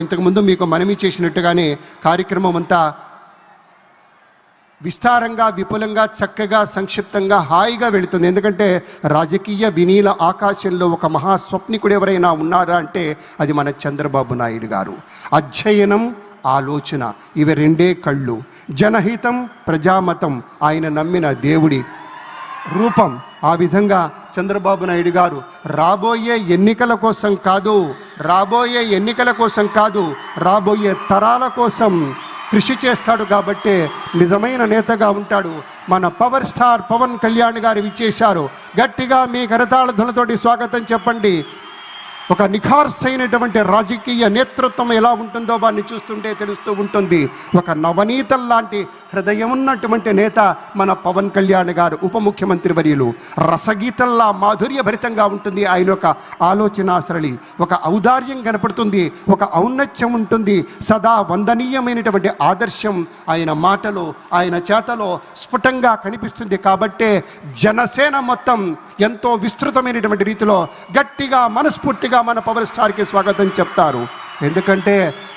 ఇంతకుముందు మీకు మనవి చేసినట్టుగానే కార్యక్రమం అంతా విస్తారంగా, విపులంగా, చక్కగా, సంక్షిప్తంగా, హాయిగా వెళుతుంది. ఎందుకంటే రాజకీయ వినీల ఆకాశంలో ఒక మహాస్వప్నికుడు ఎవరైనా ఉన్నారా అంటే అది మన చంద్రబాబు నాయుడు గారు. అధ్యయనం, ఆలోచన, ఇవి రెండే కళ్ళు. జనహితం, ప్రజామతం, ఆయన నమ్మిన దేవుడి రూపం. ఆ విధంగా చంద్రబాబు నాయుడు గారు రాబోయే ఎన్నికల కోసం కాదు, రాబోయే తరాల కోసం కృషి చేస్తాడు. కాబట్టే నిజమైన నేతగా ఉంటాడు. మన పవర్ స్టార్ పవన్ కళ్యాణ్ గారు విచ్చేశారు. గట్టిగా మీ కరతాళ ధ్వనులతోటి స్వాగతం చెప్పండి. ఒక నిఖార్సైనటువంటి రాజకీయ నేతృత్వం ఎలా ఉంటుందో వారిని చూస్తుంటే తెలుస్తూ ఉంటుంది. ఒక నవనీతం లాంటి హృదయం ఉన్నటువంటి నేత మన పవన్ కళ్యాణ్ గారు, ఉప ముఖ్యమంత్రి వర్యులు. రసగీతంలా మాధుర్యభరితంగా ఉంటుంది ఆయన ఒక ఆలోచన సరళి. ఒక ఔదార్యం కనపడుతుంది, ఒక ఔన్నత్యం ఉంటుంది. సదా వందనీయమైనటువంటి ఆదర్శం ఆయన మాటలో, ఆయన చేతలో స్ఫుటంగా కనిపిస్తుంది. కాబట్టే జనసేన మొత్తం ఎంతో విస్తృతమైనటువంటి రీతిలో గట్టిగా, మనస్ఫూర్తిగా మన పవర్ స్టార్కి స్వాగతం చెప్తారు. ఎందుకంటే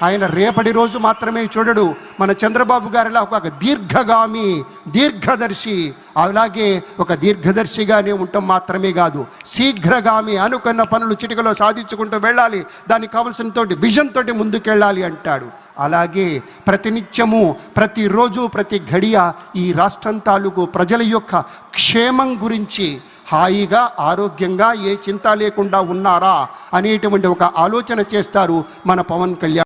ఆయన రేపటి రోజు మాత్రమే చూడడు. మన చంద్రబాబు గారిలా ఒక దీర్ఘగామి, దీర్ఘదర్శి. అలాగే ఒక దీర్ఘదర్శిగానే ఉండటం మాత్రమే కాదు, శీఘ్రగామి. అనుకున్న పనులు చిటికలో సాధించుకుంటూ వెళ్ళాలి, దానికి కావలసిన తోటి విజన్ తోటి ముందుకెళ్ళాలి అంటాడు. అలాగే ప్రతినిత్యము, ప్రతిరోజు, ప్రతి గడియ ఈ రాష్ట్రం తాలూకు ప్రజల యొక్క క్షేమం గురించి హాయిగా, ఆరోగ్యంగా, ఏ చింత లేకుండా ఉన్నారా అనేటువంటి ఒక ఆలోచన చేస్తారు మన పవన్ కళ్యాణ్.